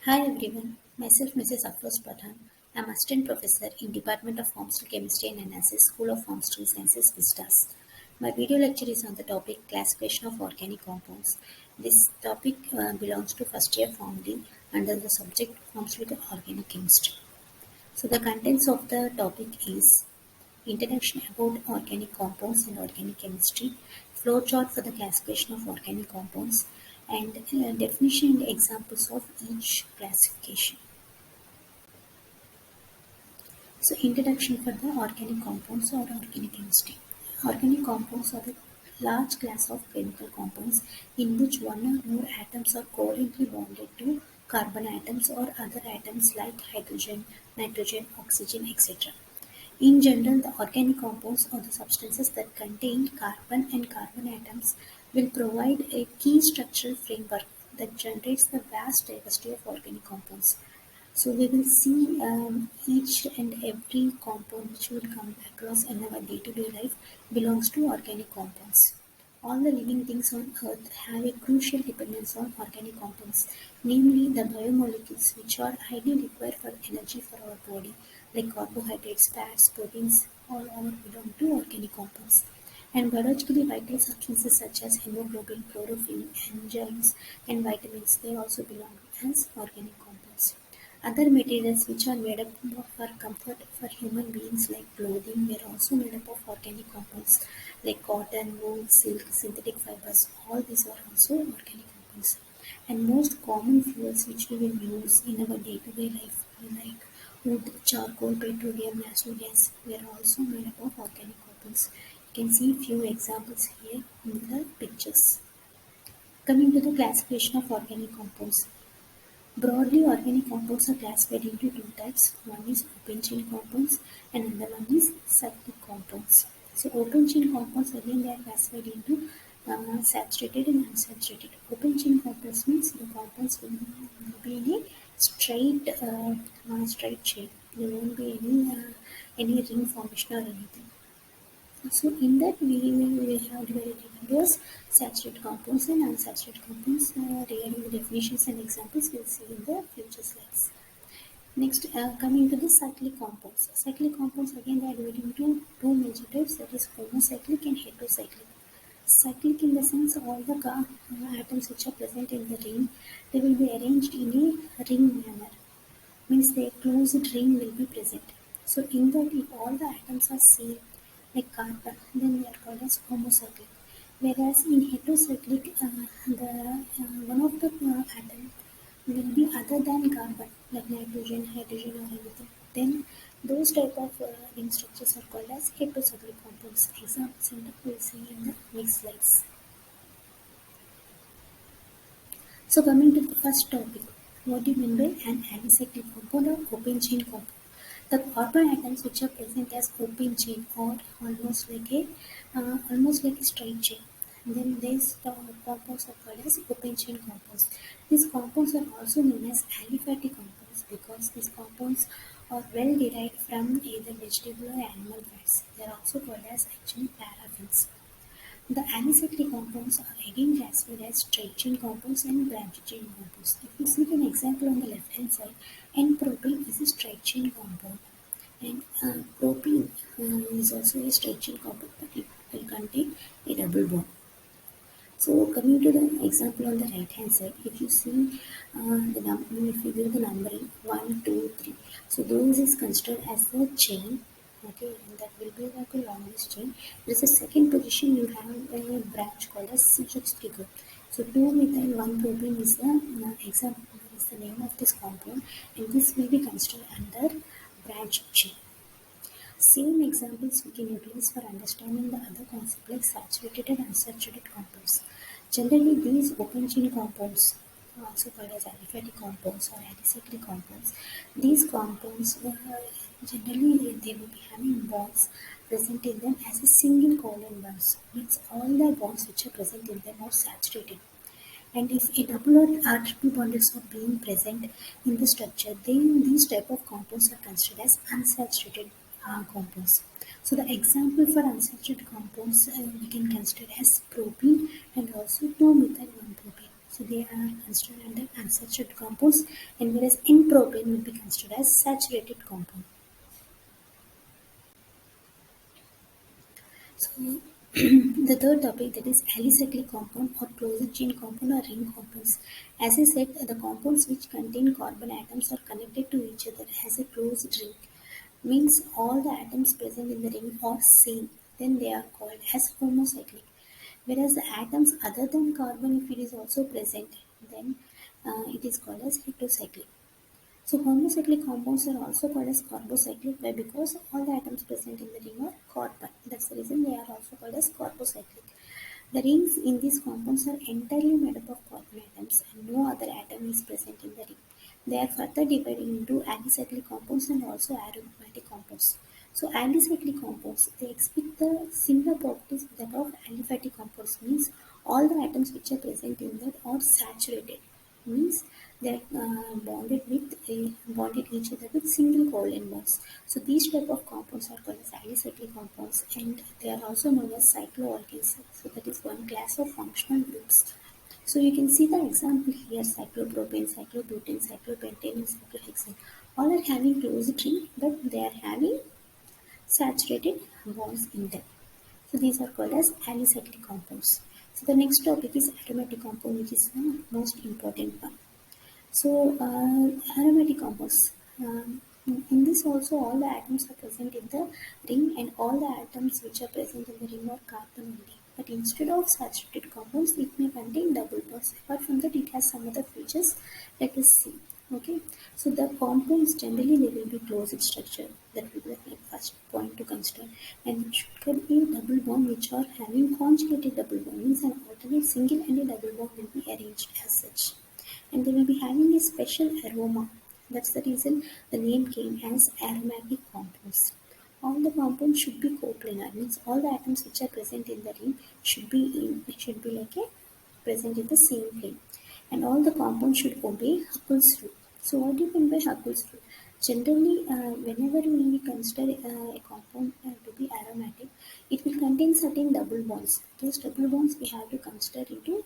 Hi everyone, myself Mrs. Afroz Pathan. I'm Assistant Professor in Department of Pharmaceutical Chemistry and Analysis, School of Pharmaceutical Sciences, Vistas. My video lecture is on the topic Classification of Organic Compounds. This topic belongs to first year Pharmacy under the subject Pharmaceutical Organic Chemistry. So the contents of the topic is introduction about organic compounds and organic chemistry, flowchart for the classification of organic compounds, and definition and examples of each classification. So, introduction for the organic compounds or organic chemistry. Organic compounds are the large class of chemical compounds in which one or more atoms are covalently bonded to carbon atoms or other atoms like hydrogen, nitrogen, oxygen, etc. In general, the organic compounds or the substances that contain carbon and carbon atoms will provide a key structural framework that generates the vast diversity of organic compounds. So we will see each and every compound which will come across in our day-to-day life belongs to organic compounds. All the living things on earth have a crucial dependence on organic compounds, namely the biomolecules which are highly required for energy for our body, like carbohydrates, fats, proteins, all belong to organic compounds. And biologically vital substances such as hemoglobin, chlorophyll, enzymes, and vitamins, they also belong as organic compounds. Other materials which are made up for comfort for human beings like clothing were also made up of organic compounds like cotton, wool, silk, synthetic fibers. All these are also organic compounds. And most common fuels which we will use in our day-to-day life like wood, charcoal, petroleum, natural gas were also made up of organic compounds. You can see few examples here in the pictures. Coming to the classification of organic compounds. Broadly, organic compounds are classified into two types. One is open chain compounds and another one is cyclic compounds. So open chain compounds again they are classified into saturated and unsaturated. Open chain compounds means the compounds will be in a straight shape. There won't be any ring formation or anything. So in that we have divided it into as saturated compounds and unsaturated compounds. Regarding the definitions and examples, we'll see in the future slides. Next, coming to the cyclic compounds. Cyclic compounds again they are divided into two major types, that is homocyclic and heterocyclic. Cyclic in the sense all the atoms which are present in the ring, they will be arranged in a ring manner. Means the closed ring will be present. So in that if all the atoms are same like carbon, then they are called as homocyclic. Whereas in heterocyclic, one of the atom will be other than carbon, like nitrogen, hydrogen, or anything. Then those type of ring structures are called as heterocyclic compounds. Examples and we will see in the next slides. So coming to the first topic, what do you mean by an alicyclic compound or open chain compound? The carbon atoms which are present as open chain or almost like a straight chain. And then these compounds are called as open chain compounds. These compounds are also known as aliphatic compounds because these compounds are well derived from either vegetable or animal fats. They are also called as actually paraffins. The alicyclic compounds are again classified as straight chain compounds and branched chain compounds. If you see an example on the left hand side, N-propene is a straight chain compound and propene is also a straight chain compound but it will contain a double bond. So coming to the example on the right hand side, if you see if you give the numbering 1, 2, 3, so those is considered as the chain. Okay, and that will be like a longest chain. There is a second position you have a branch called as CH3 group. So 2-methyl 1-propene is the example is the name of this compound, and this may be considered under branch chain. Same examples we can utilize for understanding the other concepts like saturated and unsaturated compounds. Generally, these open chain compounds, also called as aliphatic compounds or alicyclic compounds, these compounds generally they will be having bonds present in them as a single covalent bonds. Means all the bonds which are present in them are saturated. And if a double or triple bonds are being present in the structure, then these type of compounds are considered as unsaturated compounds. So the example for unsaturated compounds we can consider as propene and also 2-methyl 1-propene. So they are considered under unsaturated compounds, and whereas N-propane will be considered as saturated compound. So the third topic, that is alicyclic compound or closed chain compound or ring compounds. As I said, the compounds which contain carbon atoms are connected to each other as a closed ring. Means all the atoms present in the ring are same. Then they are called as homocyclic. Whereas the atoms other than carbon, if it is also present, then it is called as heterocyclic. So homocyclic compounds are also called as carbocyclic why because all the atoms present in the ring are carbon. That's the reason they are also called as carbocyclic. The rings in these compounds are entirely made up of carbon atoms and no other atom is present in the ring. They are further divided into alicyclic compounds and also aromatic compounds. So alicyclic compounds, they exhibit the similar properties that of aliphatic compounds, means all the atoms which are present in that are saturated, means they are bonded each other with single covalent bonds. So these type of compounds are called as alicyclic compounds, and they are also known as cycloalkanes. So that is one class of functional groups. So you can see the example here: cyclopropane, cyclobutane, cyclopentane, and cyclohexane. All are having closed ring, but they are having saturated bonds in them. So these are called as alicyclic compounds. So the next topic is aromatic compound, which is the most important one. So, aromatic compounds. In this also all the atoms are present in the ring and all the atoms which are present in the ring are carbon only. But instead of saturated compounds, it may contain double bonds. Apart from that, it has some other features. Let us see. Okay, so the compounds generally they will be closed structure. That will be the first point to consider. And it should be a double bond which are having conjugated double bond, means an alternate single and a double bond will be arranged as such, and they will be having a special aroma. That's the reason the name came as aromatic compounds. All the compounds should be coplanar, means all the atoms which are present in the ring should be like a present in the same plane, and all the compounds should obey Huckel's rule. So what do you mean by Huckel's rule? Generally, whenever we consider a compound to be aromatic, it will contain certain double bonds. Those double bonds we have to consider into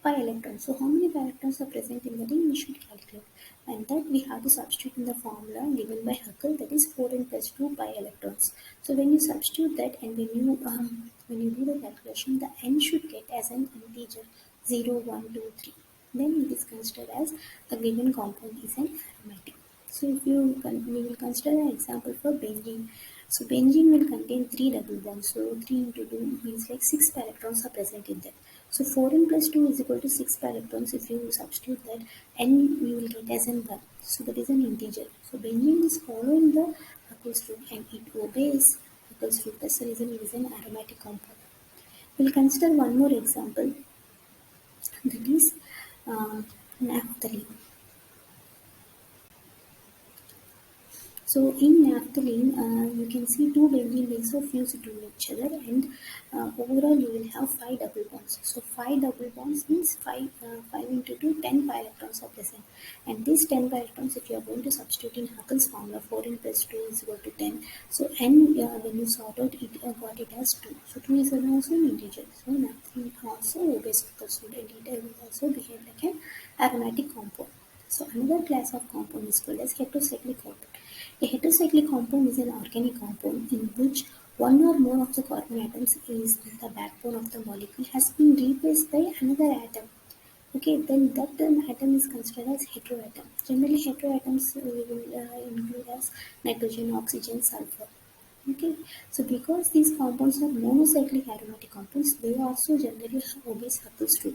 pi electrons. So how many pi electrons are present in the ring we should calculate, and that we have to substitute in the formula given by Huckel, that is 4n plus 2 pi electrons. So when you substitute that and when you do the calculation, the n should get as an integer 0, 1, 2, 3. Then it is considered as the given compound is an aromatic. So if we will consider an example for benzene. So benzene will contain 3 double bonds. So 3 into 2 means like 6 pi electrons are present in that. So 4n plus 2 is equal to 6 pi electrons. If you substitute that, n we will get as an 1. So that is an integer. So benzene is following the Huckel's rule and it obeys Huckel's rule. That's the reason it is an aromatic compound. We'll consider one more example, that is naphthalene. So in naphthalene, you can see two benzene rings are fused to each other, and overall you will have 5 double bonds. So 5 double bonds means 5 into 2, 10 pi electrons are present. And these 10 pi electrons, if you are going to substitute in Huckel's formula, 4n plus 2 is equal to 10. So n, when you sort out it, got it as 2. So 2 is also an integer. So naphthalene also obeys Huckel's rule, and it will also behave like an aromatic compound. So another class of compound is called as heterocyclic compound. A heterocyclic compound is an organic compound in which one or more of the carbon atoms is the backbone of the molecule has been replaced by another atom. Okay, then that atom is considered as heteroatom. Generally, heteroatoms we will include as nitrogen, oxygen, sulfur. Okay, so because these compounds are monocyclic aromatic compounds, they also generally obey Huckel's rule.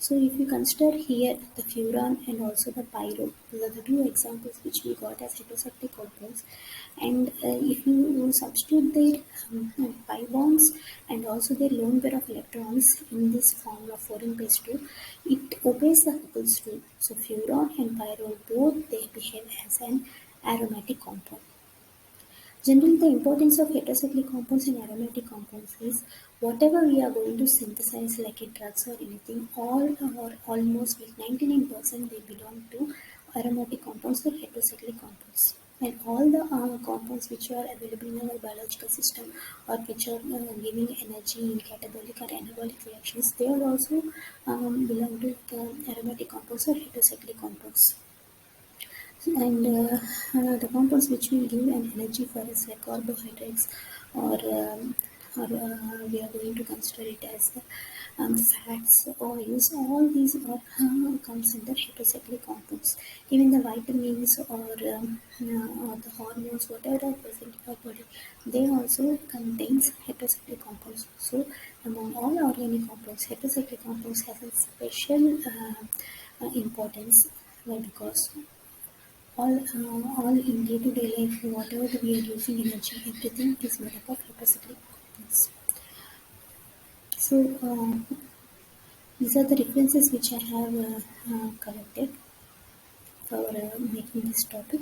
So if you consider here the furan and also the pyrrole, these are the two examples which we got as heterocyclic compounds. And if you substitute their pi bonds and also their lone pair of electrons in this formula 4n plus 2, it obeys the Huckel's rule. So furan and pyrrole both they behave as an aromatic compound. Generally, the importance of heterocyclic compounds and aromatic compounds is whatever we are going to synthesize, like a drugs or anything, all or almost like 99% they belong to aromatic compounds or heterocyclic compounds. and all the compounds which are available in our biological system or which are giving energy in catabolic or anabolic reactions, they are also belong to aromatic compounds or heterocyclic compounds. And the compounds which will give an energy for us like carbohydrates or we are going to consider it as fats, oils, all these are comes under heterocyclic compounds. Even the vitamins or the hormones, whatever are present in our body, they also contains heterocyclic compounds. So among all organic compounds, heterocyclic compounds has a special importance. Why? Because all in day-to-day life, whatever we are using energy, everything is made up of heterocyclic compounds. So these are the references which I have collected for making this topic.